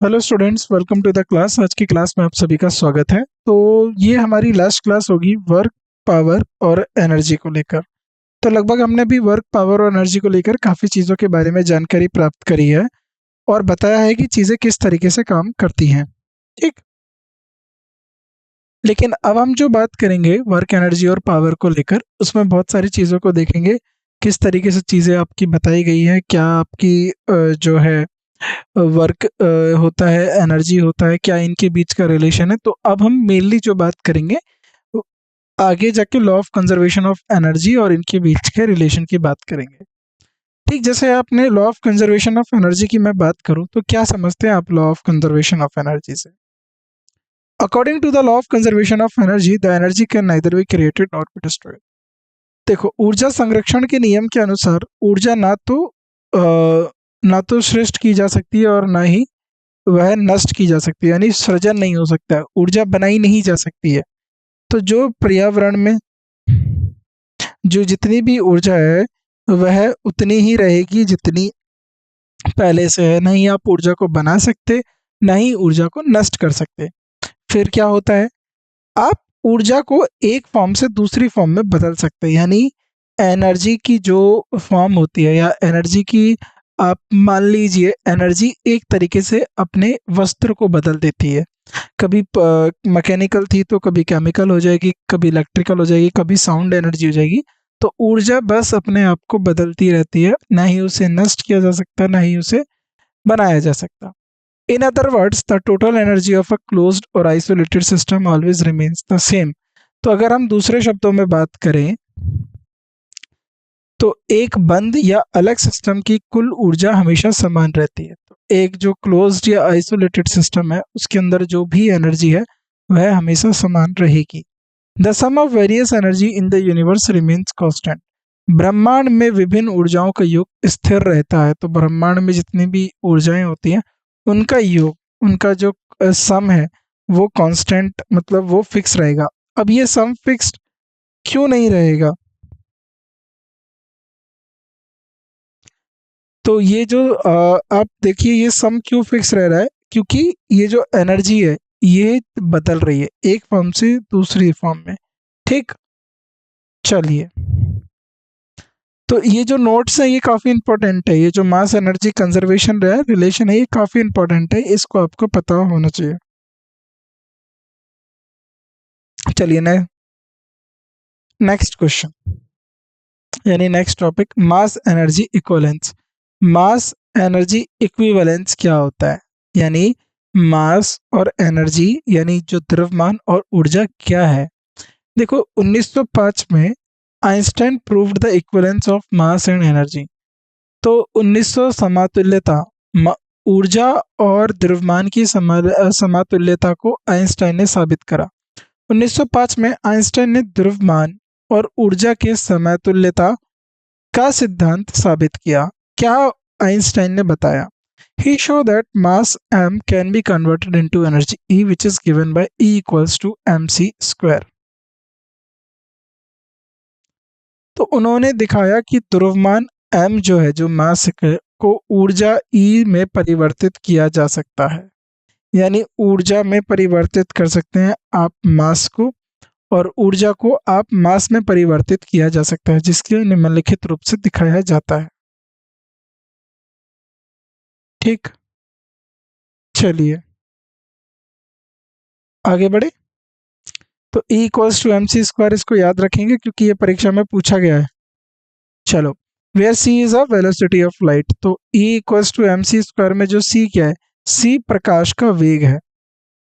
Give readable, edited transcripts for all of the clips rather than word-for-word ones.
Hello students, welcome to the class. आज की class में आप सभी का स्वागत है। तो ये हमारी लास्ट क्लास होगी वर्क, पावर और एनर्जी को लेकर। तो लगभग हमने भी वर्क, पावर और एनर्जी को लेकर काफ़ी चीज़ों के बारे में जानकारी प्राप्त करी है और बताया है कि चीज़ें किस तरीके से काम करती हैं। ठीक, लेकिन अब हम जो बात करेंगे वर्क, एनर्जी और पावर को लेकर, उसमें बहुत सारी चीज़ों को देखेंगे। किस तरीके से चीज़ें आपकी बताई गई हैं, क्या आपकी जो है वर्क होता है, एनर्जी होता है, क्या इनके बीच का रिलेशन है। तो अब हम मेनली जो बात करेंगे वो आगे जाके law of conservation of energy और इनके बीच के रिलेशन की बात करेंगे। ठीक, जैसे आपने law of conservation of energy की मैं बात करूं तो क्या समझते हैं आप law of conservation of energy से? According to the law of conservation of energy, the energy can neither be created not be destroyed. देखो, ऊर्जा संरक्षण के नियम के अनुसार ऊर्जा ना तो सृष्ट की जा सकती है और ना ही वह नष्ट की जा सकती है, यानी सृजन नहीं हो सकता है, ऊर्जा बनाई नहीं जा सकती है। तो जो पर्यावरण में जो जितनी भी ऊर्जा है वह उतनी ही रहेगी जितनी पहले से है। नहीं आप ऊर्जा को बना सकते, ना ही ऊर्जा को नष्ट कर सकते। फिर क्या होता है, आप ऊर्जा को एक फॉर्म से दूसरी फॉर्म में बदल सकते हैं। यानी एनर्जी की जो फॉर्म होती है या एनर्जी की, आप मान लीजिए एनर्जी एक तरीके से अपने वस्त्र को बदल देती है। कभी मैकेनिकल थी तो कभी केमिकल हो जाएगी, कभी इलेक्ट्रिकल हो जाएगी, कभी साउंड एनर्जी हो जाएगी। तो ऊर्जा बस अपने आप को बदलती रहती है, ना ही उसे नष्ट किया जा सकता, ना ही उसे बनाया जा सकता। In other words, the total energy of a closed or isolated system always remains the same. तो अगर हम दूसरे शब्दों में बात करें तो एक बंद या अलग सिस्टम की कुल ऊर्जा हमेशा समान रहती है। तो एक जो क्लोज्ड या आइसोलेटेड सिस्टम है उसके अंदर जो भी एनर्जी है वह हमेशा समान रहेगी। The sum of various energy in the universe remains constant. ब्रह्मांड में विभिन्न ऊर्जाओं का योग स्थिर रहता है। तो ब्रह्मांड में जितनी भी ऊर्जाएं होती हैं उनका योग, उनका जो सम है वो कांस्टेंट, मतलब वो फिक्स रहेगा। अब ये सम फिक्स्ड क्यों नहीं रहेगा? तो ये जो आप देखिए ये सम क्यों फिक्स रह रहा है, क्योंकि ये जो एनर्जी है ये बदल रही है एक फॉर्म से दूसरी फॉर्म में। ठीक, चलिए, तो ये जो नोट्स है ये काफ़ी इंपॉर्टेंट है। ये जो मास एनर्जी कंजर्वेशन रहा रिलेशन है ये काफ़ी इंपॉर्टेंट है, इसको आपको पता होना चाहिए। चलिए नेक्स्ट क्वेश्चन, यानी नेक्स्ट टॉपिक, मास एनर्जी इक्विवेलेंस। मास एनर्जी इक्विवेलेंस क्या होता है? यानी मास और एनर्जी यानी जो द्रव्यमान और ऊर्जा क्या है। देखो 1905 में Einstein proved the equivalence of mass and energy. तो 1900 समतुल्यता, ऊर्जा और द्रव्यमान की समतुल्यता को आइंस्टाइन ने साबित करा। 1905 में आइंस्टाइन ने द्रव्यमान और ऊर्जा के समतुल्यता का सिद्धांत साबित किया। क्या आइंस्टाइन ने बताया? He showed that mass m can be converted into energy E, which is given by E equals to mc square। तो उन्होंने दिखाया कि द्रव्यमान m जो है, जो मास को ऊर्जा E में परिवर्तित किया जा सकता है। यानी ऊर्जा में परिवर्तित कर सकते हैं आप मास को, और ऊर्जा को आप मास में परिवर्तित किया जा सकता है, जिसके निम्नलिखित रूप से दिखाया जाता है। ठीक, चलिए आगे बढ़े। तो E equals to mc square, इसको याद रखेंगे क्योंकि ये परीक्षा में पूछा गया है। चलो, where c is a velocity of light. तो E equals to mc square में जो c क्या है, c प्रकाश का वेग है।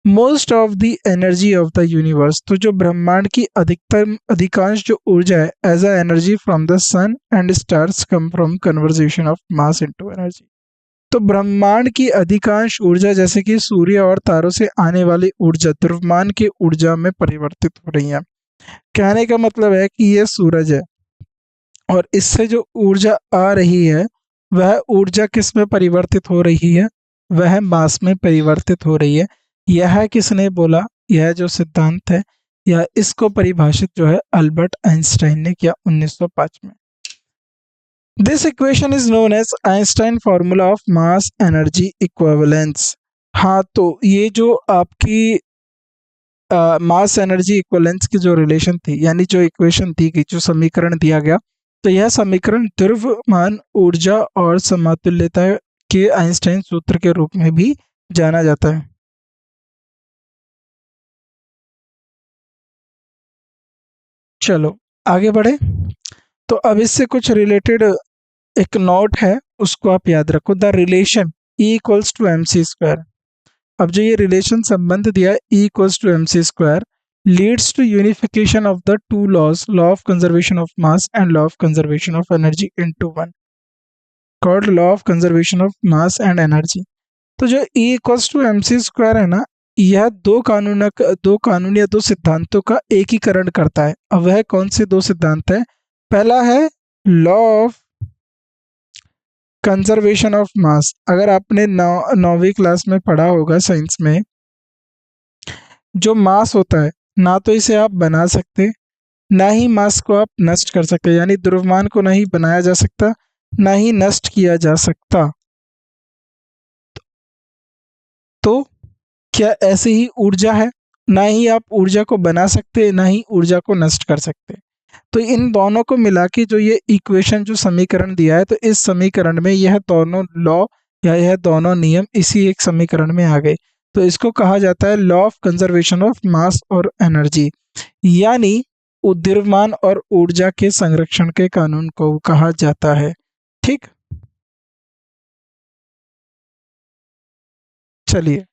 Most of the energy of the universe, तो जो ब्रह्मांड की अधिकांश जो ऊर्जा है as a energy from the sun and stars come from conversion of mass into energy. तो ब्रह्मांड की अधिकांश ऊर्जा जैसे कि सूर्य और तारों से आने वाली ऊर्जा द्रव्यमान की ऊर्जा में परिवर्तित हो रही है। कहने का मतलब है कि ये सूरज है और इससे जो ऊर्जा आ रही है वह ऊर्जा किस में परिवर्तित हो रही है, वह मास में परिवर्तित हो रही है। यह किसने बोला? यह जो सिद्धांत है या इसको परिभाषित जो है अल्बर्ट आइंस्टाइन ने किया 1905 में। This equation is known as Einstein formula of mass energy equivalence. हाँ, तो ये जो आपकी मास एनर्जी इक्विवेलेंस की जो रिलेशन थी, यानी जो इक्वेशन दी गई, जो समीकरण दिया गया, तो यह समीकरण द्रव्यमान ऊर्जा और समतुल्यता के आइंस्टाइन सूत्र के रूप में भी जाना जाता है। चलो आगे बढ़े। तो अब इससे कुछ रिलेटेड एक नोट है, उसको आप याद रखो। The relation E equals to M C square. अब जो ये रिलेशन संबंध दिया है E equals to M C square, leads to unification of the two laws, law of conservation of mass and law of conservation of energy into one, called law of conservation of mass and energy. तो जो E equals to M C square है ना, यह दो कानून या दो सिद्धांतों का एकीकरण करता है। अब वह कौन से दो सिद्धांत है? पहला है लॉ ऑफ कंजर्वेशन ऑफ मास। अगर आपने नौवीं क्लास में पढ़ा होगा साइंस में, जो मास होता है ना तो इसे आप बना सकते, ना ही मास को आप नष्ट कर सकते, यानी द्रव्यमान को नहीं बनाया जा सकता, ना ही नष्ट किया जा सकता। तो क्या ऐसे ही ऊर्जा है? ना ही आप ऊर्जा को बना सकते, ना ही ऊर्जा को नष्ट कर सकते। तो इन दोनों को मिला के जो ये इक्वेशन, जो समीकरण दिया है, तो इस समीकरण में यह दोनों लॉ या यह दोनों नियम इसी एक समीकरण में आ गए। तो इसको कहा जाता है लॉ ऑफ कंजर्वेशन ऑफ मास और एनर्जी, यानी द्रव्यमान और ऊर्जा के संरक्षण के कानून को कहा जाता है। ठीक, चलिए।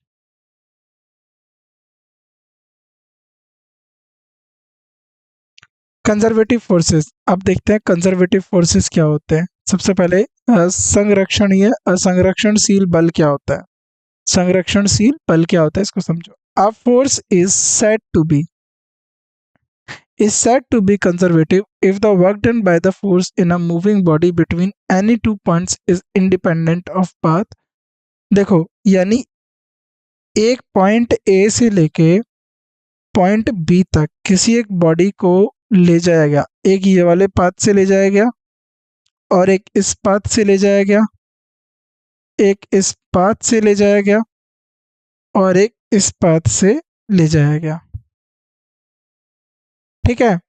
कंजर्वेटिव फोर्सेस, अब देखते हैं कंजर्वेटिव फोर्सेस क्या होते हैं। सबसे पहले संरक्षणीय असंरक्षणशील बल क्या होता है? संरक्षणशील बल क्या होता है, इसको समझो। A force is said to be conservative if the work done by the force in a moving body between any two points is independent of path। देखो, यानी एक पॉइंट ए से लेके पॉइंट बी तक किसी एक बॉडी को ले जाया गया, एक ये वाले पाथ से ले जाया गया, और एक इस पाथ से ले जाया गया, एक इस पाथ से ले जाया गया, और एक इस पाथ से ले जाया गया। ठीक है,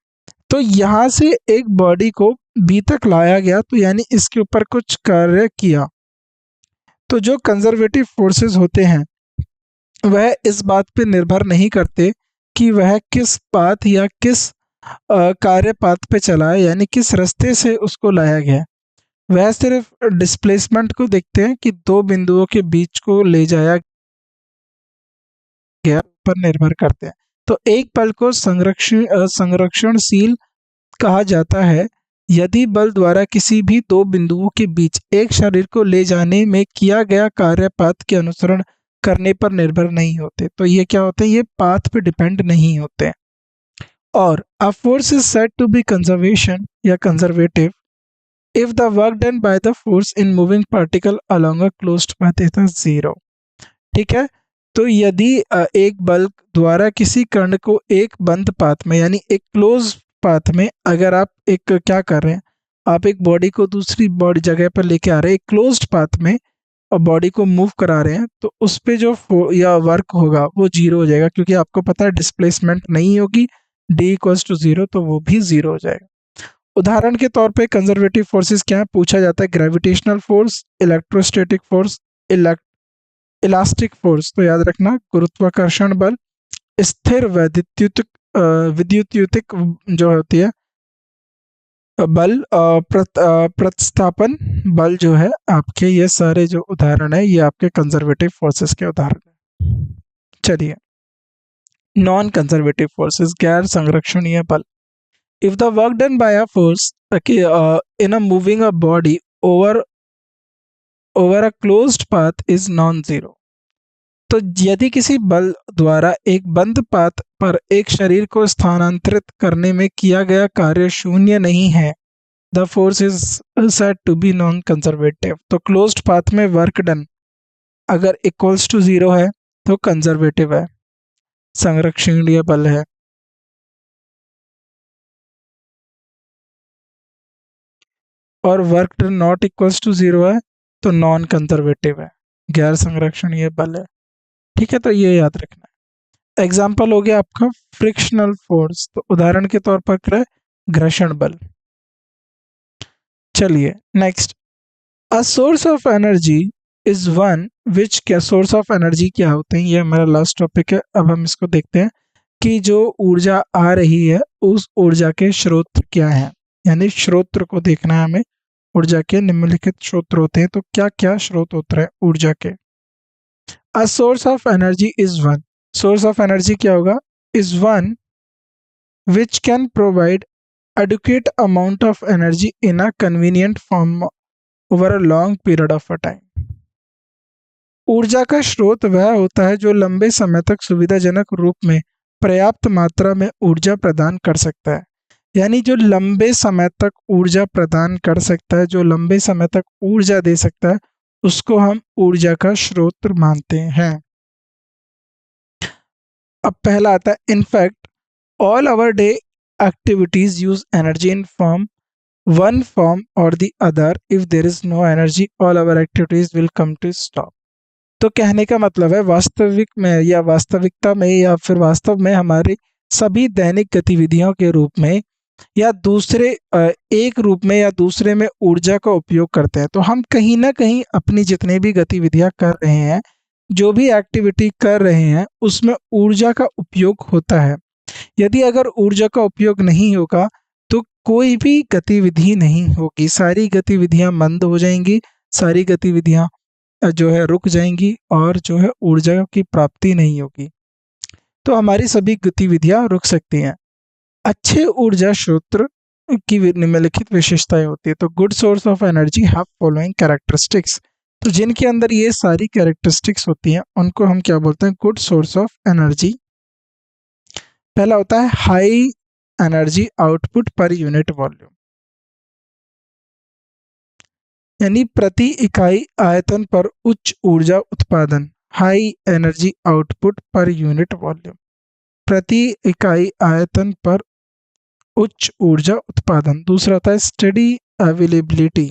तो यहाँ से एक बॉडी को बी तक लाया गया, तो यानी इसके ऊपर कुछ कार्य किया। तो जो कंजर्वेटिव फोर्सेस होते हैं, वह इस बात पे निर्भर नहीं करते कि वह किस पाथ या किस कार्य पाथ पे चला है, यानी किस रास्ते से उसको लाया गया है। वह सिर्फ डिस्प्लेसमेंट को देखते हैं कि दो बिंदुओं के बीच को ले जाया गया पर निर्भर करते हैं। तो एक बल को संरक्षणशील कहा जाता है यदि बल द्वारा किसी भी दो बिंदुओं के बीच एक शरीर को ले जाने में किया गया कार्य पाथ के अनुसरण करने पर निर्भर नहीं होते। तो ये क्या होते हैं? ये पाथ पे डिपेंड नहीं होते हैं। और a force is said to be conservation या conservative if the work done by the force in moving particle along a closed path is a zero। ठीक है, तो यदि एक बल द्वारा किसी कण को एक बंद पाथ में, यानी एक क्लोज पाथ में, अगर आप एक क्या कर रहे हैं, आप एक बॉडी को दूसरी बॉडी जगह पर लेके आ रहे हैं एक क्लोज्ड पाथ में, और बॉडी को मूव करा रहे हैं, तो उस पे जो या वर्क होगा वो जीरो हो जाएगा, क्योंकि आपको पता है डिस्प्लेसमेंट नहीं होगी, डी इक्वल्स टू जीरो, तो वो भी जीरो हो जाएगा। उदाहरण के तौर पे कंजर्वेटिव फोर्सेस क्या है पूछा जाता है? Gravitational force, electrostatic force, elastic force. तो याद रखना, गुरुत्वाकर्षण बल, स्थिर विद्युतीय जो होती है बल, प्रतिस्थापन बल जो है आपके, ये सारे जो उदाहरण है ये आपके कंजर्वेटिव फोर्सेस के उदाहरण है। चलिए, नॉन कंजर्वेटिव फोर्सेस, गैर संरक्षणीय बल। If the work done by a force in a moving a body over a closed path is non-zero। तो यदि किसी बल द्वारा एक बंद पाथ पर एक शरीर को स्थानांतरित करने में किया गया कार्य शून्य नहीं है, the force is said to be non conservative. तो क्लोज्ड पाथ में वर्क डन अगर इक्वल्स टू जीरो है तो कंजर्वेटिव है, संरक्षणीय बल है। और work done not equals to zero है तो नॉन कंजर्वेटिव है, गैर संरक्षणीय बल है। ठीक है, तो ये याद रखना है। एग्जाम्पल हो गया आपका फ्रिक्शनल फोर्स, तो उदाहरण के तौर पर क्या है, घर्षण बल। चलिए next, a source of energy is one which, क्या सोर्स ऑफ एनर्जी क्या होते हैं, ये हमारा लास्ट टॉपिक है। अब हम इसको देखते हैं कि जो ऊर्जा आ रही है उस ऊर्जा के स्रोत क्या हैं, यानी स्रोत को देखना है हमें। ऊर्जा के निम्नलिखित स्रोत होते हैं, तो क्या क्या स्रोत होते हैं ऊर्जा के। A source of energy is one, source of energy क्या होगा, is one which can provide adequate amount of energy in a convenient form over a long period of a time। ऊर्जा का स्रोत वह होता है जो लंबे समय तक सुविधाजनक रूप में पर्याप्त मात्रा में ऊर्जा प्रदान कर सकता है, यानी जो लंबे समय तक ऊर्जा प्रदान कर सकता है, जो लंबे समय तक ऊर्जा दे सकता है, उसको हम ऊर्जा का स्रोत मानते हैं। अब पहला आता है, in fact all our day activities use energy in form one form or the other, if there is no energy all our activities will come to stop। तो कहने का मतलब है वास्तविक में या वास्तविकता में या फिर वास्तव में हमारी सभी दैनिक गतिविधियों के रूप में या दूसरे एक रूप में या दूसरे में ऊर्जा का उपयोग करते हैं। तो हम कहीं ना कहीं अपनी जितनी भी गतिविधियां कर रहे हैं, जो भी एक्टिविटी कर रहे हैं, उसमें ऊर्जा का उपयोग होता है। यदि अगर ऊर्जा का उपयोग नहीं होगा तो कोई भी गतिविधि नहीं होगी, सारी गतिविधियां मंद हो जाएंगी, सारी गतिविधियां जो है रुक जाएंगी और जो है ऊर्जा की प्राप्ति नहीं होगी, तो हमारी सभी गतिविधियां रुक सकती हैं। अच्छे ऊर्जा स्रोत की निम्नलिखित विशेषताएं होती है। तो good source of energy have following characteristics, तो जिनके अंदर ये सारी कैरेक्टरिस्टिक्स होती हैं उनको हम क्या बोलते हैं, गुड सोर्स ऑफ एनर्जी। पहला होता है high energy output per unit volume, यानी प्रति इकाई आयतन पर उच्च ऊर्जा उत्पादन। High energy output per unit volume, प्रति इकाई आयतन पर उच्च ऊर्जा उत्पादन। दूसरा होता है स्टडी अवेलेबिलिटी,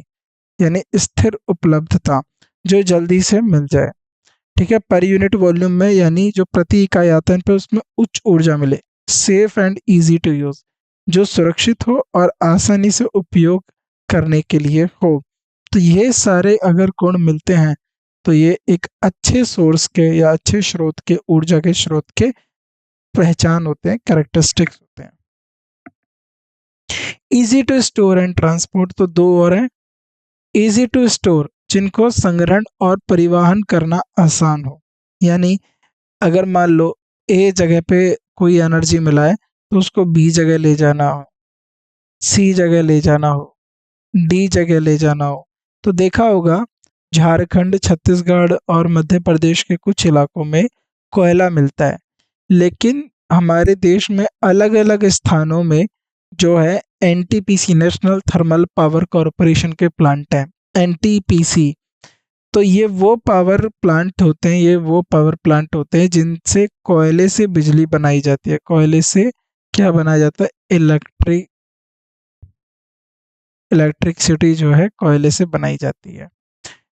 यानी स्थिर उपलब्धता, जो जल्दी से मिल जाए। ठीक है, पर यूनिट वॉल्यूम में यानी जो प्रति इकाई आयतन पे उसमें उच्च ऊर्जा मिले। Safe and easy to use, जो सुरक्षित हो और आसानी से उपयोग करने के लिए हो। तो ये सारे अगर गुण मिलते हैं तो ये एक अच्छे सोर्स के या अच्छे स्रोत के, ऊर्जा के स्रोत के पहचान होते हैं, कैरेक्टरिस्टिक्स होते हैं। Easy to store and transport, तो दो और हैं। इजी टू स्टोर, जिनको संग्रहण और परिवहन करना आसान हो, यानी अगर मान लो ए जगह पे कोई एनर्जी मिला है तो उसको बी जगह ले जाना हो, सी जगह ले जाना हो, डी जगह ले जाना हो। तो देखा होगा झारखंड, छत्तीसगढ़ और मध्य प्रदेश के कुछ इलाकों में कोयला मिलता है, लेकिन हमारे देश में अलग अलग स्थानों में जो है NTPC, national thermal power corporation के प्लांट हैं, एनटीपीसी। तो ये वो पावर प्लांट होते हैं, ये वो पावर प्लांट होते हैं जिनसे कोयले से बिजली बनाई जाती है। कोयले से क्या बनाया जाता है, इलेक्ट्रिसिटी जो है कोयले से बनाई जाती है।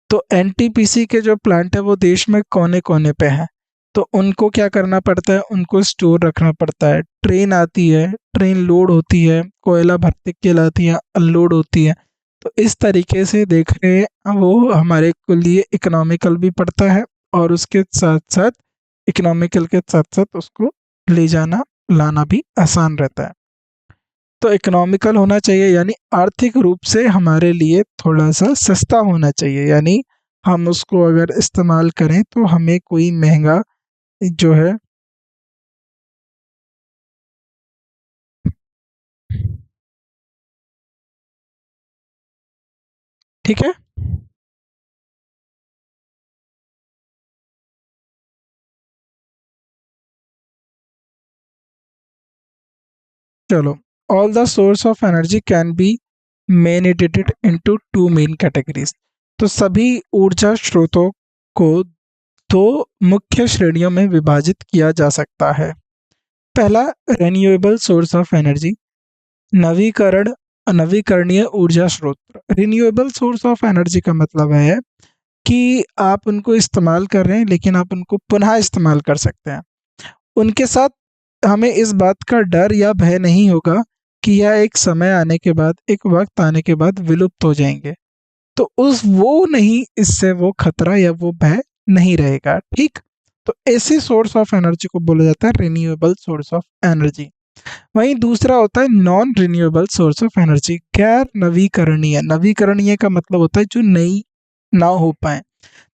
तो एनटीपीसी के जो प्लांट है वो देश में कोने कोने पे हैं, तो उनको क्या करना पड़ता है, उनको स्टोर रखना पड़ता है। ट्रेन आती है, ट्रेन लोड होती है, कोयला भरने के लिए आती है, अनलोड होती है। तो इस तरीके से देख रहे हैं वो हमारे को लिए इकोनॉमिकल भी पड़ता है और उसके साथ साथ इकोनॉमिकल के साथ साथ उसको ले जाना लाना भी आसान रहता है। तो इकोनॉमिकल होना चाहिए, यानी आर्थिक रूप से हमारे लिए थोड़ा सा सस्ता होना चाहिए, यानी हम उसको अगर इस्तेमाल करें तो हमें कोई महंगा जो है ठीक है। चलो, all the source of energy can be meditated into two main categories, तो सभी ऊर्जा स्रोतों को दो मुख्य श्रेणियों में विभाजित किया जा सकता है। पहला, रिन्यूएबल सोर्स ऑफ एनर्जी, नवीकरणीय ऊर्जा स्रोत। रिन्यूएबल सोर्स ऑफ एनर्जी का मतलब है कि आप उनको इस्तेमाल कर रहे हैं लेकिन आप उनको पुनः इस्तेमाल कर सकते हैं। उनके साथ हमें इस बात का डर या भय नहीं होगा कि यह एक समय आने के बाद, एक वक़्त आने के बाद विलुप्त हो जाएँगे। तो उस वो नहीं, इससे वो खतरा या वो भय नहीं रहेगा, ठीक? तो ऐसे सोर्स ऑफ एनर्जी को बोला जाता है रिन्यूएबल सोर्स ऑफ एनर्जी। वहीं दूसरा होता है non renewable source of energy, गैर नवीकरणीय। नवीकरणीय का मतलब होता है जो नई ना हो पाए।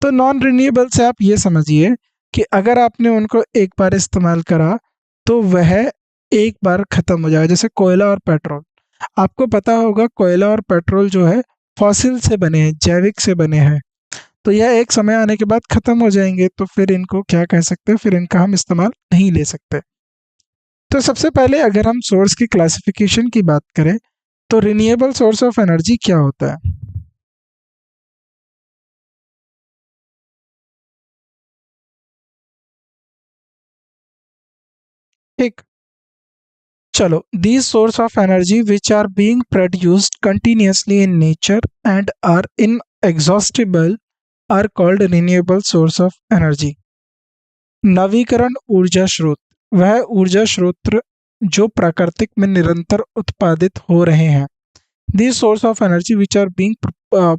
तो नॉन रिन्यूएबल से आप ये समझिए कि अगर आपने उनको एक बार इस्तेमाल करा तो वह एक बार खत्म हो जाएगा। जैसे कोयला और पेट्रोल, आपको पता होगा कोयला और पेट्रोल जो है फॉसिल से बने हैं, जैविक से बने हैं। तो यह एक समय आने के बाद खत्म हो जाएंगे, तो फिर इनको क्या कह सकते हैं, फिर इनका हम इस्तेमाल नहीं ले सकते। तो सबसे पहले अगर हम सोर्स की क्लासिफिकेशन की बात करें तो रिन्यूएबल सोर्स ऑफ एनर्जी क्या होता है? ठीक, चलो, these source of energy which are being produced continuously in nature and are inexhaustible are called renewable source of energy। नवीकरण ऊर्जा स्रोत, वह ऊर्जा स्रोत जो प्राकृतिक में निरंतर उत्पादित हो रहे हैं। These source of energy which are being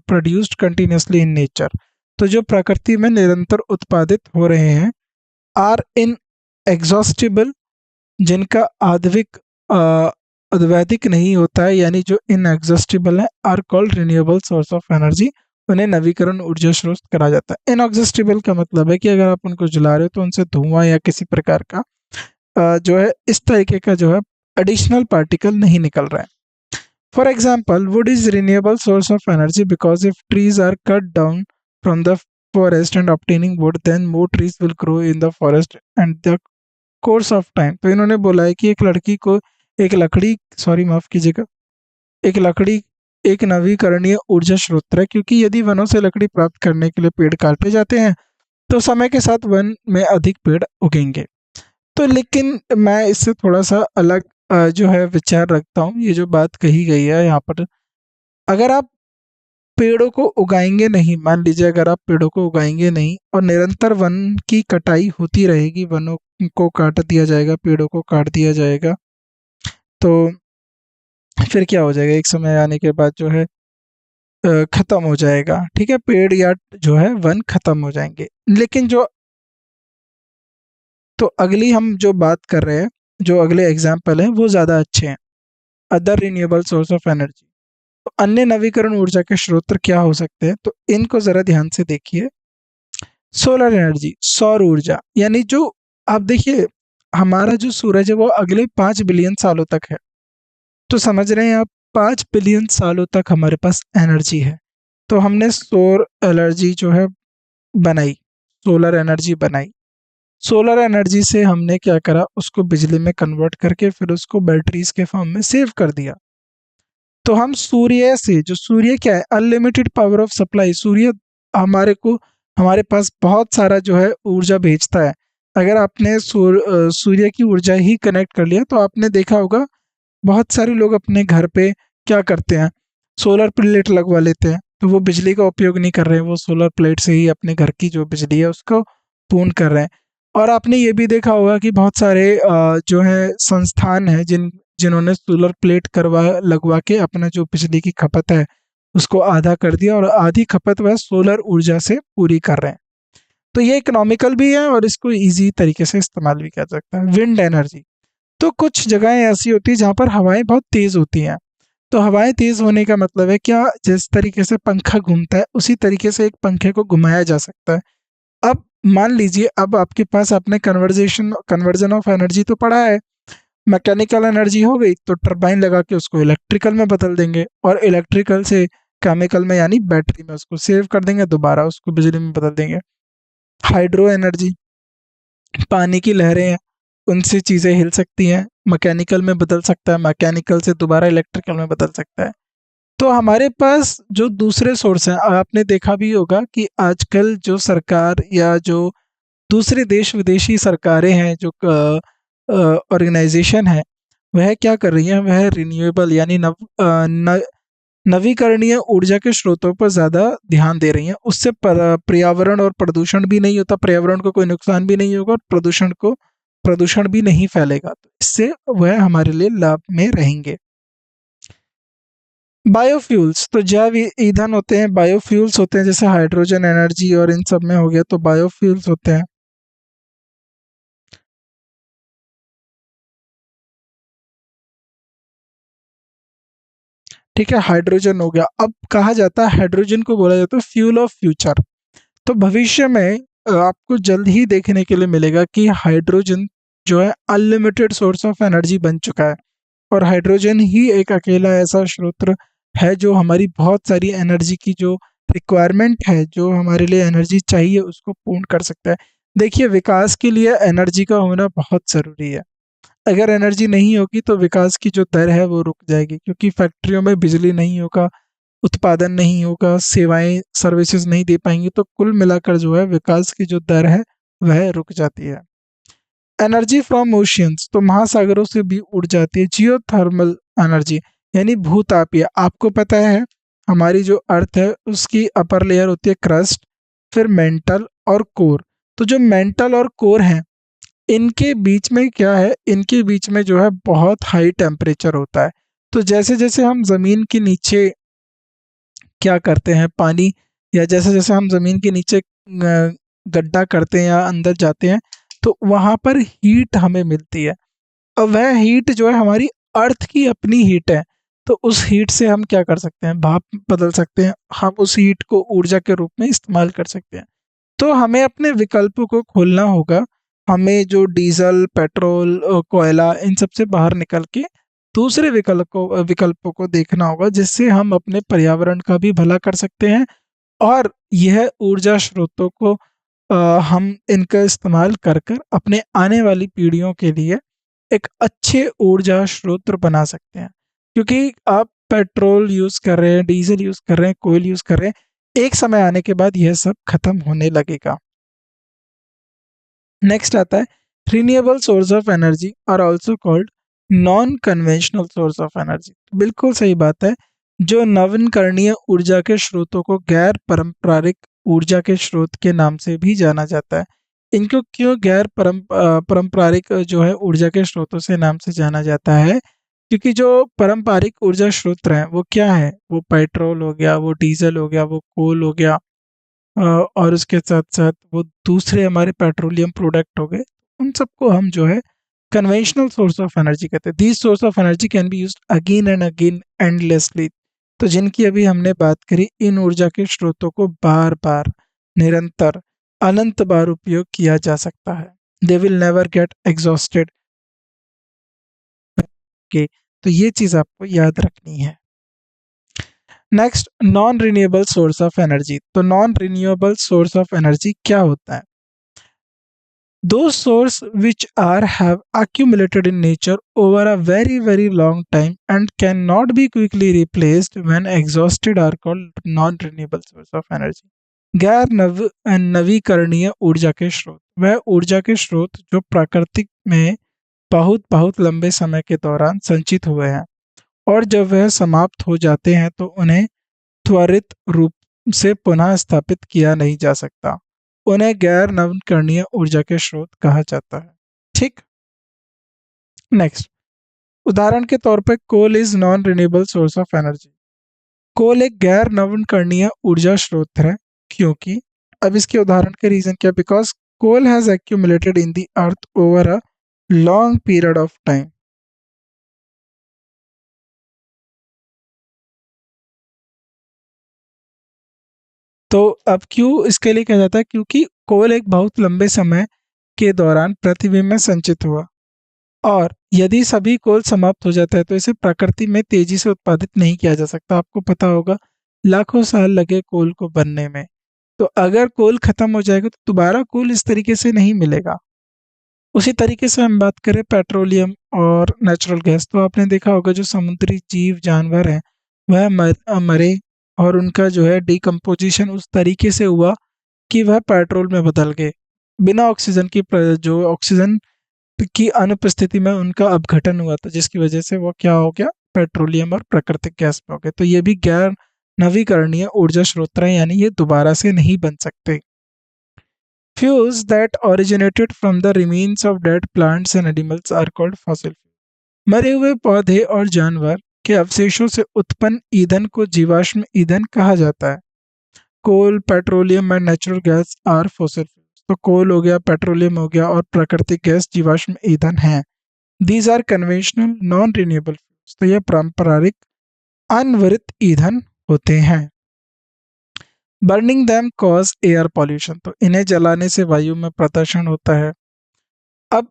produced continuously in nature, तो जो प्रकृति में निरंतर उत्पादित हो रहे हैं। आर इन एग्जॉस्टिबल, जिनका आधविक अद्वैधिक नहीं होता है, यानी जो इनएग्जॉस्टिबल है, are called renewable source of energy, उन्हें नवीकरण ऊर्जा स्रोत कहा जाता है। इनएग्जॉस्टिबल का मतलब है कि अगर आप उनको जला रहे हो तो उनसे धुआं या किसी प्रकार का जो है इस तरीके का जो है एडिशनल पार्टिकल नहीं निकल रहा है। For example, wood is renewable source of energy because if trees are cut down from the forest and obtaining wood, then more trees will grow in the forest and the course of time। तो इन्होंने बोला है कि एक लड़की को एक लकड़ी, सॉरी माफ कीजिएगा, एक लकड़ी एक नवीकरणीय ऊर्जा स्रोत है, क्योंकि यदि वनों से लकड़ी प्राप्त करने के लिए पेड़ काटे जाते हैं तो समय के साथ वन में अधिक पेड़ उगेंगे। तो लेकिन मैं इससे थोड़ा सा अलग जो है विचार रखता हूँ। ये जो बात कही गई है यहाँ पर, अगर आप पेड़ों को उगाएंगे नहीं, मान लीजिए अगर आप पेड़ों को उगाएंगे नहीं और निरंतर वन की कटाई होती रहेगी, वनों को काट दिया जाएगा, पेड़ों को काट दिया जाएगा, तो फिर क्या हो जाएगा, एक समय आने के बाद जो है खत्म हो जाएगा, ठीक है, पेड़ या जो है वन खत्म हो जाएंगे। लेकिन जो तो अगली हम जो बात कर रहे हैं, जो अगले एग्जाम्पल हैं वो ज़्यादा अच्छे हैं। Other renewable source of energy, तो अन्य नवीकरण ऊर्जा के स्रोत क्या हो सकते हैं, तो इनको ज़रा ध्यान से देखिए। सोलर एनर्जी, सौर ऊर्जा, यानी जो आप देखिए हमारा जो सूरज है वो अगले 5 बिलियन सालों तक है। तो समझ रहे हैं आप, 5 बिलियन सालों तक हमारे पास एनर्जी है। तो हमने सौर एनर्जी जो है बनाई, सोलर एनर्जी बनाई। सोलर एनर्जी से हमने क्या करा, उसको बिजली में कन्वर्ट करके फिर उसको बैटरीज के फॉर्म में सेव कर दिया। तो हम सूर्य से, जो सूर्य क्या है, अनलिमिटेड पावर ऑफ सप्लाई, सूर्य हमारे पास बहुत सारा जो है ऊर्जा भेजता है। अगर आपने सूर्य की ऊर्जा ही कनेक्ट कर लिया तो आपने देखा होगा बहुत सारे लोग अपने घर पे क्या करते हैं, सोलर प्लेट लगवा लेते हैं। तो वो बिजली का उपयोग नहीं कर रहे हैं, वो सोलर प्लेट से ही अपने घर की जो बिजली है उसको पूर्ण कर रहे हैं। और आपने ये भी देखा होगा कि बहुत सारे जो है संस्थान हैं जिन्होंने सोलर प्लेट लगवा के अपना जो बिजली की खपत है उसको आधा कर दिया, और आधी खपत वह सोलर ऊर्जा से पूरी कर रहे हैं। तो ये इकोनॉमिकल भी है और इसको इजी तरीके से इस्तेमाल भी किया जा सकता है। विंड एनर्जी, तो कुछ जगहें ऐसी होती है जहाँ पर हवाएं बहुत तेज होती हैं। तो हवाएं तेज होने का मतलब है क्या, जिस तरीके से पंखा घूमता है उसी तरीके से एक पंखे को घुमाया जा सकता है। अब मान लीजिए, अब आपके पास आपने कन्वर्जन ऑफ एनर्जी तो पढ़ा है, मैकेनिकल एनर्जी हो गई तो टरबाइन लगा के उसको इलेक्ट्रिकल में बदल देंगे, और इलेक्ट्रिकल से केमिकल में यानी बैटरी में उसको सेव कर देंगे, दोबारा उसको बिजली में बदल देंगे। हाइड्रो एनर्जी, पानी की लहरें हैं, उनसे चीज़ें हिल सकती हैं, मैकेनिकल में बदल सकता है, मैकेनिकल से दोबारा इलेक्ट्रिकल में बदल सकता है। तो हमारे पास जो दूसरे सोर्स हैं, आपने देखा भी होगा कि आजकल जो सरकार या जो दूसरे देश विदेशी सरकारें हैं, जो ऑर्गेनाइजेशन है, वह क्या कर रही हैं, वह रिन्यूएबल यानी नवीकरणीय ऊर्जा के स्रोतों पर ज़्यादा ध्यान दे रही हैं। उससे पर्यावरण और प्रदूषण भी नहीं होता, पर्यावरण को कोई नुकसान भी नहीं होगा और प्रदूषण भी नहीं फैलेगा। तो इससे वह हमारे लिए लाभ में रहेंगे। बायोफ्यूल्स, तो जैव ईंधन होते हैं, बायोफ्यूल्स होते हैं, जैसे हाइड्रोजन एनर्जी और इन सब में हो गया, तो बायोफ्यूल्स होते हैं। ठीक है, हाइड्रोजन हो गया। अब कहा जाता है हाइड्रोजन को बोला जाता है फ्यूल ऑफ फ्यूचर। तो भविष्य में आपको जल्द ही देखने के लिए मिलेगा कि हाइड्रोजन जो है अनलिमिटेड सोर्स ऑफ एनर्जी बन चुका है। और हाइड्रोजन ही एक अकेला ऐसा स्रोत है जो हमारी बहुत सारी एनर्जी की जो रिक्वायरमेंट है, जो हमारे लिए एनर्जी चाहिए, उसको पूर्ण कर सकता है। देखिए, विकास के लिए एनर्जी का होना बहुत ज़रूरी है। अगर एनर्जी नहीं होगी तो विकास की जो दर है वो रुक जाएगी, क्योंकि फैक्ट्रियों में बिजली नहीं होगा, उत्पादन नहीं होगा, सेवाएं सर्विसेज नहीं दे पाएंगी, तो कुल मिलाकर जो है विकास की जो दर है वह रुक जाती है। एनर्जी फ्रॉम ओशियंस, तो महासागरों से भी उड़ जाती है। जियोथर्मल एनर्जी यानी भूतापीय, आपको पता है हमारी जो अर्थ है उसकी अपर लेयर होती है क्रस्ट, फिर मेंटल और कोर। तो जो मेंटल और कोर हैं, इनके बीच में क्या है, इनके बीच में जो है बहुत हाई टेम्परेचर होता है। तो जैसे जैसे हम ज़मीन के नीचे क्या करते हैं, पानी, या जैसे जैसे हम ज़मीन के नीचे गड्ढा करते हैं या अंदर जाते हैं, तो वहाँ पर हीट हमें मिलती है। और वह हीट जो है हमारी अर्थ की अपनी हीट है। तो उस हीट से हम क्या कर सकते हैं, भाप बदल सकते हैं, हम उस हीट को ऊर्जा के रूप में इस्तेमाल कर सकते हैं। तो हमें अपने विकल्पों को खोलना होगा। हमें जो डीजल, पेट्रोल, कोयला, इन सब से बाहर निकल के दूसरे विकल्पों को देखना होगा, जिससे हम अपने पर्यावरण का भी भला कर सकते हैं और यह ऊर्जा स्रोतों को हम इनका इस्तेमाल कर कर अपने आने वाली पीढ़ियों के लिए एक अच्छे ऊर्जा स्रोत बना सकते हैं। क्योंकि आप पेट्रोल यूज़ कर रहे हैं, डीजल यूज़ कर रहे हैं, कोयल यूज़ कर रहे हैं, एक समय आने के बाद यह सब खत्म होने लगेगा। नेक्स्ट आता है renewable source of energy are also called non conventional source of energy. बिल्कुल सही बात है। जो नवीकरणीय ऊर्जा के स्रोतों को गैर पारंपरिक ऊर्जा के स्रोत के नाम से भी जाना जाता है। इनको क्यों पारंपरिक जो है ऊर्जा के स्रोतों से नाम से जाना जाता है? क्योंकि जो पारंपरिक ऊर्जा स्रोत हैं वो क्या है, वो पेट्रोल हो गया, वो डीजल हो गया, वो कोल हो गया, और उसके साथ-साथ वो दूसरे हमारे पेट्रोलियम प्रोडक्ट हो गए, उन सबको हम जो है कन्वेंशनल सोर्स ऑफ एनर्जी कहते हैं। These source of energy can be used again and again endlessly. तो जिनकी अभी हमने बात करी, इन ऊर्जा के स्रोतों को बार-बार, निरंतर, अनंत बार उपयोग किया जा सकता है। They will never get exhausted. Okay, तो ये चीज़ आपको याद रखनी है। Next, non renewable source of energy. तो non renewable source of energy क्या होता है? Those sources which are have accumulated in nature over a very long time and cannot be quickly replaced when exhausted are called non-renewable source of energy। गैर नवीकरणीय ऊर्जा के स्रोत, वह ऊर्जा के स्रोत जो प्राकृतिक में बहुत बहुत लंबे समय के दौरान संचित हुए हैं और जब वह समाप्त हो जाते हैं तो उन्हें त्वरित रूप से पुनः स्थापित किया नहीं जा सकता। उन्हें गैर नवीकरणीय ऊर्जा के स्रोत कहा जाता है। ठीक। नेक्स्ट, उदाहरण के तौर पर coal is non renewable source of energy. Coal एक गैर नवीकरणीय ऊर्जा स्रोत है, क्योंकि अब इसके उदाहरण के रीजन क्या? Because coal has accumulated in the earth over a long period of time. तो अब क्यों इसके लिए कहा जाता है? क्योंकि कोल एक बहुत लंबे समय के दौरान पृथ्वी में संचित हुआ और यदि सभी कोल समाप्त हो जाता है तो इसे प्रकृति में तेजी से उत्पादित नहीं किया जा सकता। आपको पता होगा लाखों साल लगे कोल को बनने में। तो अगर कोल खत्म हो जाएगा तो दोबारा कोल इस तरीके से नहीं मिलेगा। उसी तरीके से हम बात करें पेट्रोलियम और नेचुरल गैस, तो आपने देखा होगा जो समुद्री जीव जानवर हैं वह मरे और उनका जो है डिकम्पोजिशन उस तरीके से हुआ कि वह पेट्रोल में बदल गए। बिना ऑक्सीजन की जो ऑक्सीजन की अनुपस्थिति में उनका अपघटन हुआ था, जिसकी वजह से वो क्या हो गया, पेट्रोलियम और प्राकृतिक गैस में हो गए। तो ये भी गैर नवीकरणीय ऊर्जा स्रोत हैं, यानी ये दोबारा से नहीं बन सकते। Fuels that originated from the remains of dead plants and animals are called fossil. मरे हुए पौधे और जानवर के अवशेषों से उत्पन्न ईंधन को जीवाश्म ईंधन कहा जाता है। Coal, petroleum and natural gas are fossil fuels. तो कोल हो गया, पेट्रोलियम हो गया और प्राकृतिक गैस जीवाश्म ईंधन हैं। These are conventional non renewable fuels. तो यह पारंपरिक अनवरित ईंधन होते हैं। Burning them cause air pollution. तो इन्हें जलाने से वायु में प्रदूषण होता है। अब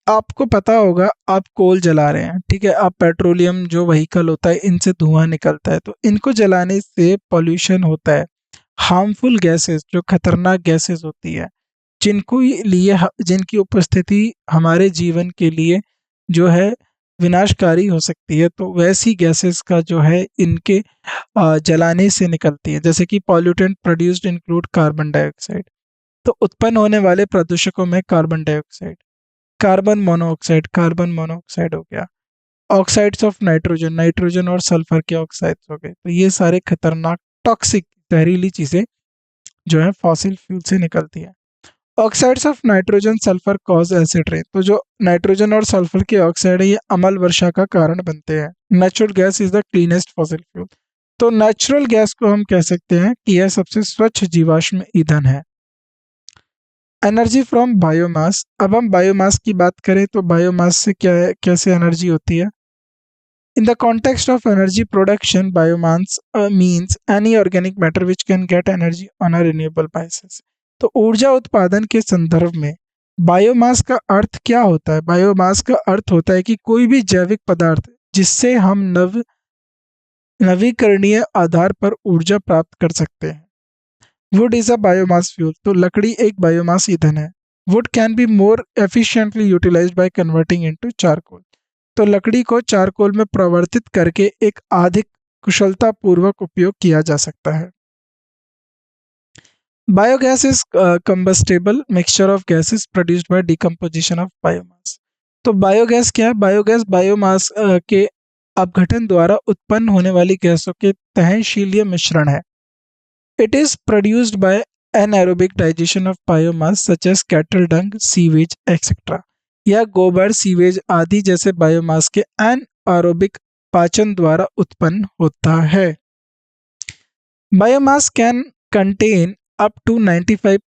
आपको पता होगा, आप कोल जला रहे हैं, ठीक है, आप पेट्रोलियम जो व्हीकल होता है इनसे धुआं निकलता है, तो इनको जलाने से पॉल्यूशन होता है। हार्मफुल गैसेस, जो खतरनाक गैसेस होती है, जिनकी उपस्थिति हमारे जीवन के लिए जो है विनाशकारी हो सकती है, तो वैसी गैसेस का जो है इनके जलाने से निकलती है। जैसे कि pollutant produced include carbon dioxide. तो उत्पन्न होने वाले प्रदूषकों में कार्बन डाइऑक्साइड, कार्बन मोनोऑक्साइड हो गया, ऑक्साइड्स ऑफ नाइट्रोजन, नाइट्रोजन और सल्फर के ऑक्साइड्स हो गए। तो ये सारे खतरनाक टॉक्सिक जहरीली चीजें जो है फॉसिल फ्यूल से निकलती है। Oxides of nitrogen sulphur cause acid rain. तो जो नाइट्रोजन और सल्फर के ऑक्साइड है ये अम्ल वर्षा का कारण बनते हैं। Natural gas is the cleanest fossil fuel. तो नेचुरल गैस को हम कह सकते हैं कि यह सबसे स्वच्छ जीवाश्म ईंधन है। Energy from biomass. अब हम बायोमास की बात करें तो बायोमास से क्या है, कैसे एनर्जी होती है। In the context of energy production, biomass means any organic matter which can get energy on a renewable basis. तो ऊर्जा उत्पादन के संदर्भ में बायोमास का अर्थ क्या होता है। बायोमास का अर्थ होता है कि कोई भी जैविक पदार्थ जिससे हम नवीकरणीय आधार पर ऊर्जा प्राप्त कर सकते हैं। Wood is a biomass fuel. तो लकड़ी एक बायोमास ईंधन है। Wood can be more efficiently utilised by converting into charcoal. तो लकड़ी को चारकोल में परिवर्तित करके एक अधिक कुशलतापूर्वक उपयोग किया जा सकता है। Biogas is combustible mixture of gases produced by decomposition of biomass. तो बायोगैस क्या है। बायोगैस बायोमास के अपघटन द्वारा उत्पन्न होने वाली गैसों के दहनशील मिश्रण है। It is produced by anaerobic digestion of biomass such as cattle dung, sewage, etc. यह गोबर, सीवेज आदि जैसे बायोमास के एनएरोबिक पाचन द्वारा उत्पन्न होता है। Biomass can contain up to 95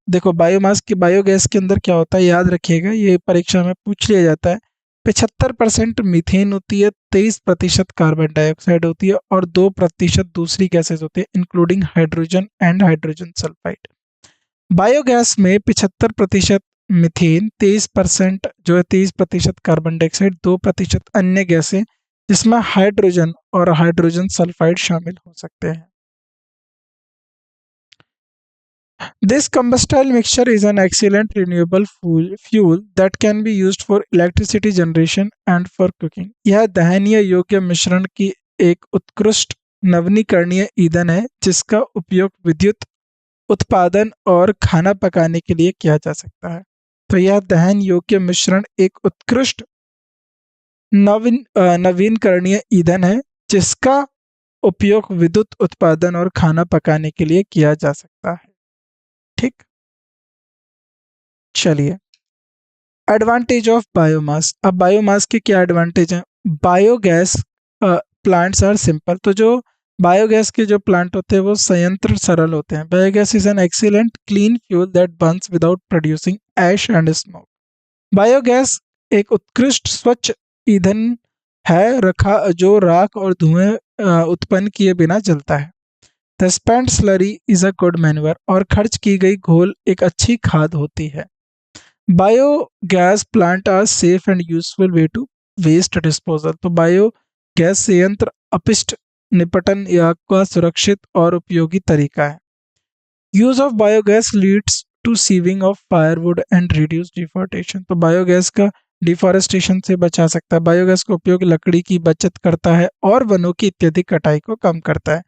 देखो बायोगैस के अंदर क्या होता है, याद रखिएगा, ये परीक्षा में पूछ लिया जाता है। 75% मीथेन होती है, 23% कार्बन डाइऑक्साइड होती है और 2% दूसरी गैसेज होती है including hydrogen and hydrogen sulphide. Biogas में 75% मीथेन, 23% जो है 23% कार्बन डाइऑक्साइड, 2% अन्य गैसें जिसमें हाइड्रोजन और हाइड्रोजन सल्फाइड शामिल हो सकते हैं। This combustible mixture is an excellent renewable fuel that can be used for electricity generation and for cooking. यह दहनीय योग्य मिश्रण की एक उत्कृष्ट नवीकरणीय ईंधन है जिसका उपयोग विद्युत उत्पादन और खाना पकाने के लिए किया जा सकता है। तो यह दहन योग्य मिश्रण एक उत्कृष्ट नवीनकरणीय ईंधन है जिसका उपयोग विद्युत उत्पादन और खाना पकाने के लिए किया जा सकता है। ठीक, चलिए एडवांटेज ऑफ बायोमास। अब बायोमास के क्या एडवांटेज हैं। Biogas plants are simple. तो जो बायोगैस के जो प्लांट होते हैं वो संयंत्र सरल होते हैं। Biogas is an excellent clean fuel that burns without producing ash and smoke. Biogas एक उत्कृष्ट स्वच्छ ईंधन है जो राख और धुएं उत्पन्न किए बिना जलता है। The spent slurry is a good manure. और खर्च की गई घोल एक अच्छी खाद होती है। Biogas plant are safe and useful way to waste disposal. तो बायोगैस संयंत्र अपशिष्ट निपटन का सुरक्षित और उपयोगी तरीका है। Use of biogas leads to saving of firewood and reduce deforestation. तो बायोगैस का डिफोरेस्टेशन से बचा सकता है। बायोगैस का उपयोग लकड़ी की बचत करता है और वनों की अत्यधिक कटाई को कम करता है।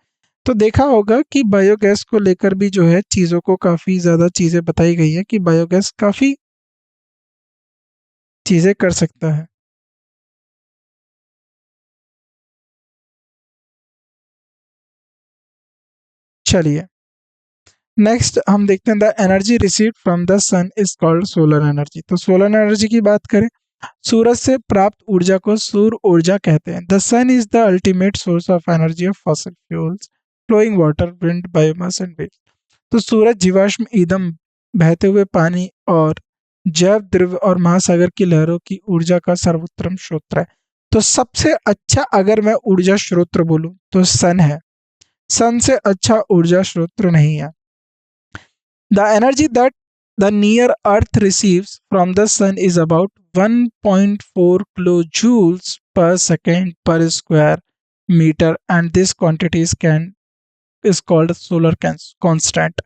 तो देखा होगा कि बायोगैस को लेकर भी जो है चीज़ों को काफ़ी ज़्यादा चीज़ें बताई गई है कि बायोगैस काफ़ी चीज़ें कर सकता है। चलिए नेक्स्ट हम देखते हैं the energy received from the sun is called solar energy. तो सोलर एनर्जी की बात करें, सूरज से प्राप्त ऊर्जा को सौर ऊर्जा कहते हैं। The sun is the ultimate source of energy of fossil fuels, flowing water, wind, biomass and waves. तो सूरज जीवाश्म ईंधन, बहते हुए पानी और जैव द्रव्य और महासागर की लहरों की ऊर्जा का सर्वोत्तम स्रोत है। तो सबसे अच्छा अगर मैं ऊर्जा स्रोत बोलूं तो सन है। सन से अच्छा ऊर्जा स्रोत नहीं है। The energy that the near Earth receives from the sun is about 1.4 kilojoules per second per square meter, and this quantity is called solar constant.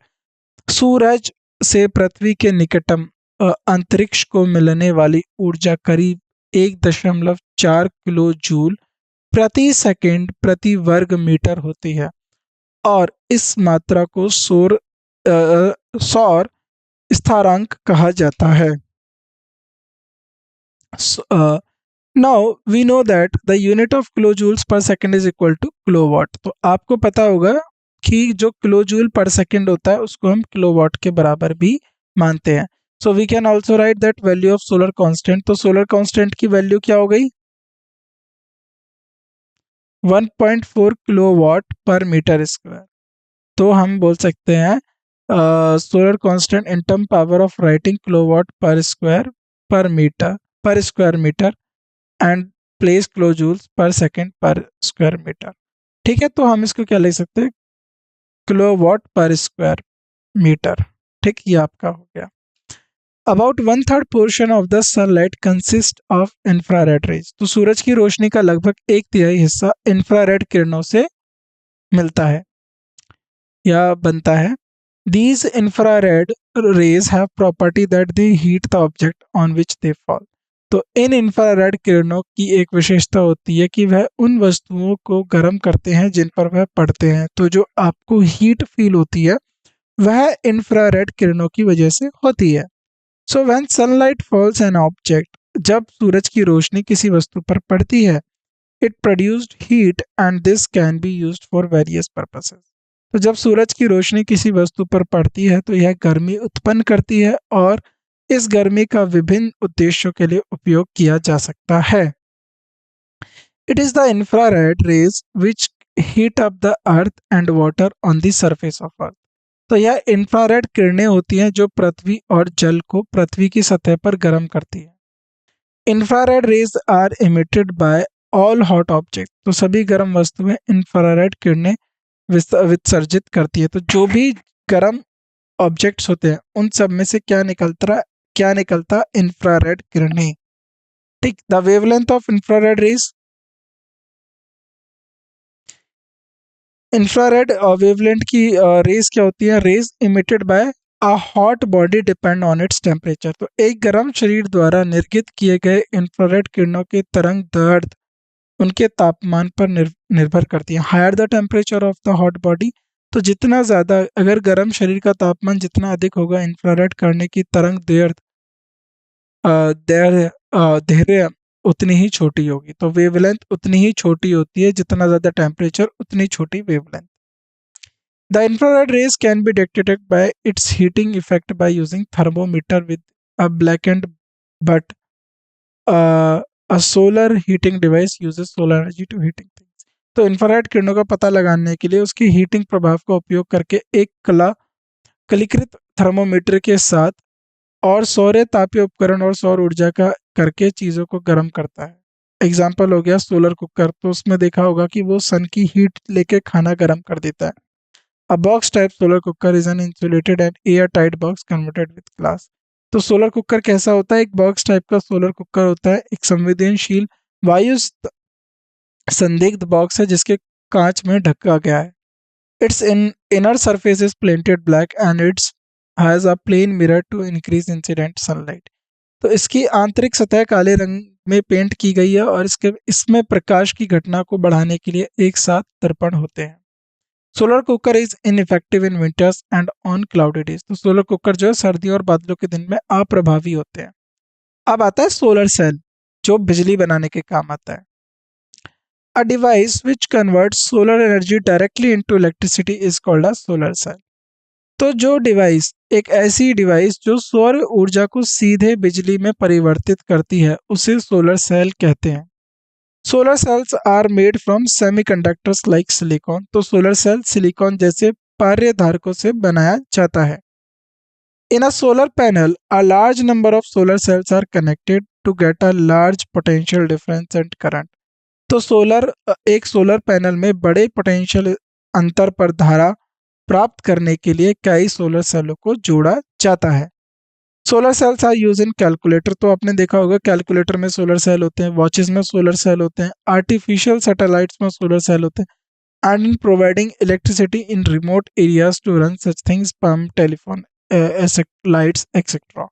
सूरज से पृथ्वी के निकटम अंतरिक्ष को मिलने वाली ऊर्जा करीब 1.4 किलो जूल प्रति सेकंड प्रति वर्ग मीटर होती है, और इस मात्रा को सौर स्थिरांक कहा जाता है। Now we know that the unit of kilojoules per second is equal to kilowatt. तो आपको पता होगा कि जो किलोजूल पर सेकंड होता है उसको हम किलोवाट के बराबर भी मानते हैं। So we can also write that value of solar constant. तो सोलर कांस्टेंट की वैल्यू क्या हो गई? 1.4 किलोवाट पर मीटर स्क्वायर। तो हम बोल सकते हैं solar constant in term power of writing kilowatt पर square metre and place किलोजूल्स per second पर स्क्वायर मीटर। ठीक है, तो हम इसको क्या लिख सकते हैं? किलोवाट पर स्क्वायर मीटर। ठीक, ये आपका हो गया। About 1/3 portion of the sunlight consist of infrared raise. तो सूरज की रोशनी का लगभग 1/3 हिस्सा इंफ्रारेड किरणों से मिलता है या बनता है। These infrared rays have property that they heat the object on which they fall. तो इन इंफ्रारेड किरणों की एक विशेषता होती है कि वह उन वस्तुओं को गर्म करते हैं जिन पर वह पड़ते हैं। तो जो आपको हीट फील होती है वह इंफ्रारेड किरणों की वजह से होती है। So when sunlight falls an object, जब सूरज की रोशनी किसी वस्तु पर पड़ती है, it produced heat and this can be used for various purposes. तो जब सूरज की रोशनी किसी वस्तु पर पड़ती है तो यह गर्मी उत्पन्न करती है और इस गर्मी का विभिन्न उद्देश्यों के लिए उपयोग किया जा सकता है। It is the infrared rays which heat up the earth and water on the surface of earth. तो यह इंफ्रारेड किरणें होती हैं जो पृथ्वी और जल को पृथ्वी की सतह पर गर्म करती है। Infrared rays are emitted by all hot object. तो सभी गर्म वस्तुएं इंफ्रारेड किरणें विसर्जित करती है। तो जो भी गर्म ऑब्जेक्ट्स होते हैं उन सब में से क्या निकलता? इंफ्रारेड किरणें। ठीक, the wavelength of infrared rays, infrared wavelength की रेज क्या होती है? Rays emitted by a hot body depend on its temperature. तो एक गर्म शरीर द्वारा निर्गत किए गए इंफ्रारेड किरणों के तरंग दैर्ध्य उनके तापमान पर निर्भर करती है। Higher the temperature of the hot body, तो जितना ज़्यादा अगर गर्म शरीर का तापमान जितना अधिक होगा, इंफ्रारेड किरणें की तरंग दैर्ध्य उतनी ही छोटी होगी। तो वेवलेंथ उतनी ही छोटी होती है, जितना ज़्यादा टेम्परेचर उतनी छोटी wavelength. The infrared rays can be detected by it's heating effect by using thermometer with a blackened but a solar heating device uses solar energy to heating things. तो इंफ्रारेड किरणों का पता लगाने के लिए उसकी हीटिंग प्रभाव का उपयोग करके एक कलीकृत थर्मोमीटर के साथ और सौर तापीय उपकरण और सौर ऊर्जा का करके चीज़ों को गर्म करता है। एग्जाम्पल हो गया सोलर कुकर। तो उसमें देखा होगा कि वो सन की हीट लेके खाना गर्म कर देता है। अ box type solar cooker is an insulated and air tight box converted with glass. तो सोलर कुकर कैसा होता है? एक बॉक्स टाइप का सोलर कुकर होता है, एक संवेदनशील वायु संदिग्ध बॉक्स है जिसके कांच में ढका गया है। Its inner surface is painted black and its has a plane mirror to increase incident sunlight. तो इसकी आंतरिक सतह काले रंग में पेंट की गई है और इसमें प्रकाश की घटना को बढ़ाने के लिए एक साथ दर्पण होते हैं। Solar cooker is ineffective in winters and on cloudy days. तो सोलर कुकर जो है सर्दियों और बादलों के दिन में अप्रभावी होते हैं। अब आता है सोलर सेल, जो बिजली बनाने के काम आता है। A device which converts solar energy directly into electricity is called a solar cell. तो जो डिवाइस, एक ऐसी डिवाइस जो सौर ऊर्जा को सीधे बिजली में परिवर्तित करती है, उसे सोलर सेल कहते हैं। Solar cells are made from semiconductors like silicon. तो सोलर सेल सिलिकॉन जैसे पारधारकों से बनाया जाता है। In a solar panel a large number of solar cells are connected to get a large potential difference and current। तो एक solar panel में बड़े पोटेंशियल अंतर पर धारा प्राप्त करने के लिए कई सोलर सेलों को जोड़ा जाता है। Solar cells are use in calculator. तो आपने देखा होगा कैलकुलेटर में सोलर सेल होते हैं, वॉचेस में सोलर सेल होते हैं, आर्टिफिशियल सैटेलाइट्स में सोलर सेल होते हैं, and in providing electricity in remote areas to run such things, pump, telephone, lights etcetera.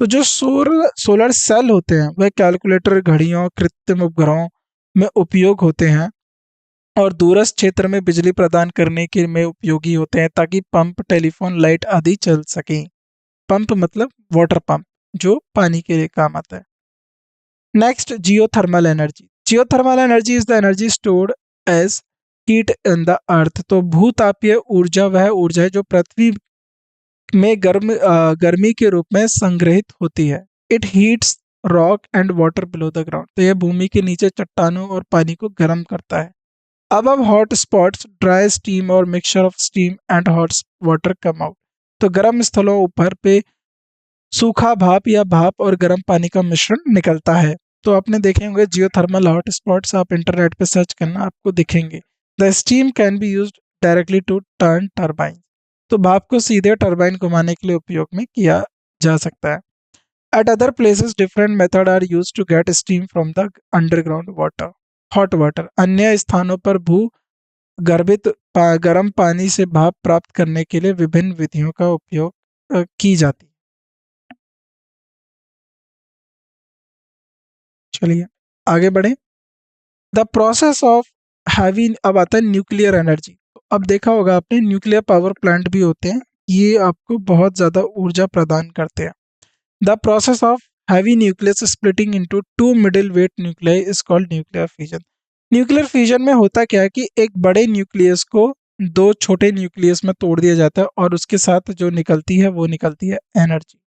तो जो सोलर सेल होते हैं वह कैलकुलेटर, घड़ियों, कृत्रिम उपग्रहों में उपयोग होते हैं और दूरस्थ क्षेत्र में बिजली प्रदान करने के में उपयोगी होते हैं, ताकि पंप, टेलीफोन, लाइट आदि चल सकें। पंप मतलब वाटर पंप, जो पानी के लिए काम आता है। Next, geothermal energy. Geothermal energy is the energy stored as heat in the earth. तो भूतापीय ऊर्जा वह ऊर्जा है जो पृथ्वी में गर्मी के रूप में संग्रहित होती है। It heats rock and water below the ground. तो यह भूमि के नीचे चट्टानों और पानी को गर्म करता है। Above hot spots dry steam और mixture of steam and hot water come out. तो गर्म स्थलों ऊपर पे सूखा भाप या भाप और गर्म पानी का मिश्रण निकलता है। तो आपने देखे होंगे जियोथर्मल हॉट स्पॉट्स, आप इंटरनेट पे सर्च करना, आपको दिखेंगे। The steam can be used directly to turn turbine. तो भाप को सीधे टर्बाइन घुमाने के लिए उपयोग में किया जा सकता है। At other places different method are used to get steam from the underground water, hot water. अन्य स्थानों पर भू गर्भित गर्म पानी से भाप प्राप्त करने के लिए विभिन्न विधियों का उपयोग की जाती है। चलिए आगे बढ़े। द प्रोसेस ऑफ हैविंग, अब आता है न्यूक्लियर एनर्जी। अब देखा होगा आपने, न्यूक्लियर पावर प्लांट भी होते हैं, ये आपको बहुत ज़्यादा ऊर्जा प्रदान करते हैं। The process of heavy nucleus splitting into two middle weight nuclei is called nuclear fusion. Nuclear fusion में होता क्या है कि एक बड़े न्यूक्लियस को दो छोटे न्यूक्लियस में तोड़ दिया जाता है और उसके साथ जो निकलती है वो निकलती है एनर्जी।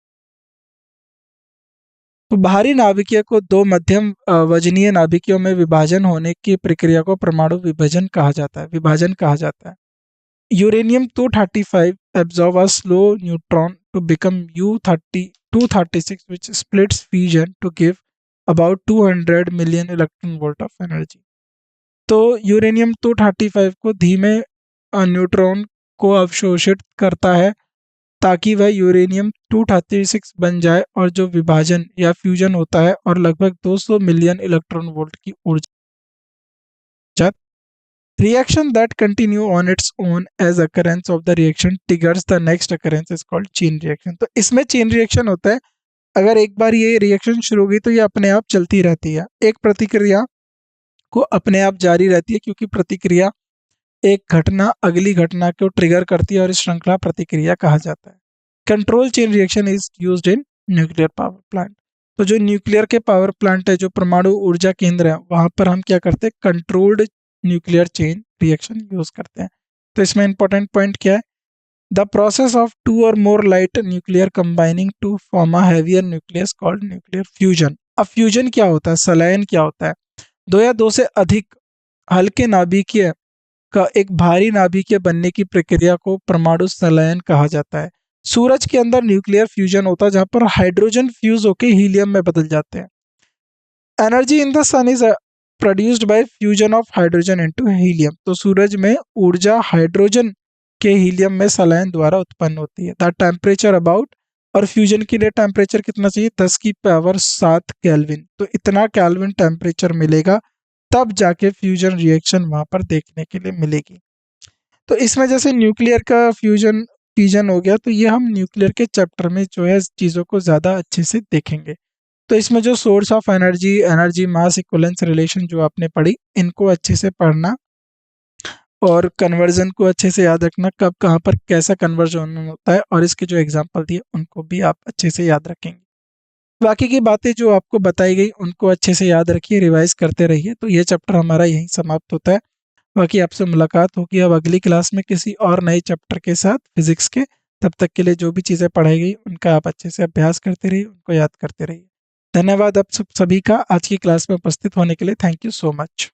तो भारी नाभिकीय को दो मध्यम वजनीय नाभिकियों में विभाजन होने की प्रक्रिया को परमाणु विभाजन कहा जाता है, विभाजन कहा जाता है। Uranium 235 absorb a slow neutron to become U-236, which splits fusion to give about 200 million electron volt of energy। तो यूरेनियम 235 को धीमे न्यूट्रॉन को अवशोषित करता है ताकि वह यूरेनियम 236 बन जाए, और जो विभाजन या फ्यूजन होता है और लगभग 200 मिलियन इलेक्ट्रॉन वोल्ट की ऊर्जा। Reaction that continue on its own as occurrence of the reaction triggers the next occurrence is called chain reaction। तो इसमें चेन रिएक्शन होता है, अगर एक बार ये रिएक्शन शुरू होगी तो ये अपने आप चलती रहती है, एक प्रतिक्रिया को अपने आप जारी रहती है, क्योंकि प्रतिक्रिया एक घटना अगली घटना को ट्रिगर करती है और इस श्रृंखला प्रतिक्रिया कहा जाता है। Control chain reaction is used in nuclear power plant. तो जो न्यूक्लियर के पावर प्लांट है, जो परमाणु ऊर्जा केंद्र है, वहां पर हम क्या करते हैं, controlled nuclear chain reaction use करते हैं। तो इसमें इंपॉर्टेंट पॉइंट क्या है, the process of two or more light nuclear combining to form a heavier nucleus called nuclear fusion. अब फ्यूजन क्या होता है, संलयन क्या होता है, दो या दो से अधिक हल्के नाभिकीय का एक भारी नाभिकीय बनने की प्रक्रिया को परमाणु संलयन कहा जाता है। सूरज के अंदर न्यूक्लियर फ्यूजन होता है, जहां पर हाइड्रोजन फ्यूज होकर हीलियम में बदल जाते हैं। Energy in the sun is produced by fusion of hydrogen into helium. तो सूरज में ऊर्जा हाइड्रोजन के हीलियम में संलयन द्वारा उत्पन्न होती है। द टेम्परेचर अबाउट, और फ्यूजन के लिए टेम्परेचर कितना चाहिए, 10 की पावर 7 केल्विन। तो इतना केल्विन टेम्परेचर मिलेगा तब जाके फ्यूजन रिएक्शन वहां पर देखने के लिए मिलेगी। तो इसमें जैसे न्यूक्लियर का फ्यूजन फ्यूजन हो गया, तो ये हम न्यूक्लियर के चैप्टर में जो है चीज़ों को ज़्यादा अच्छे से देखेंगे। तो इसमें जो source of energy, energy mass equivalence relation जो आपने पढ़ी, इनको अच्छे से पढ़ना और कन्वर्जन को अच्छे से याद रखना, कब कहाँ पर कैसा कन्वर्जन होता है, और इसके जो एग्जांपल दिए उनको भी आप अच्छे से याद रखेंगे। बाकी की बातें जो आपको बताई गई उनको अच्छे से याद रखिए, रिवाइज करते रहिए। तो ये चैप्टर हमारा यहीं समाप्त होता है। बाकी आपसे मुलाकात होगी अब अगली क्लास में किसी और नए चैप्टर के साथ फिजिक्स के। तब तक के लिए जो भी चीज़ें पढ़ाई गई उनका आप अच्छे से अभ्यास करते रहिए, उनको याद करते रहिए। धन्यवाद आप सभी का आज की क्लास में उपस्थित होने के लिए। Thank you so much.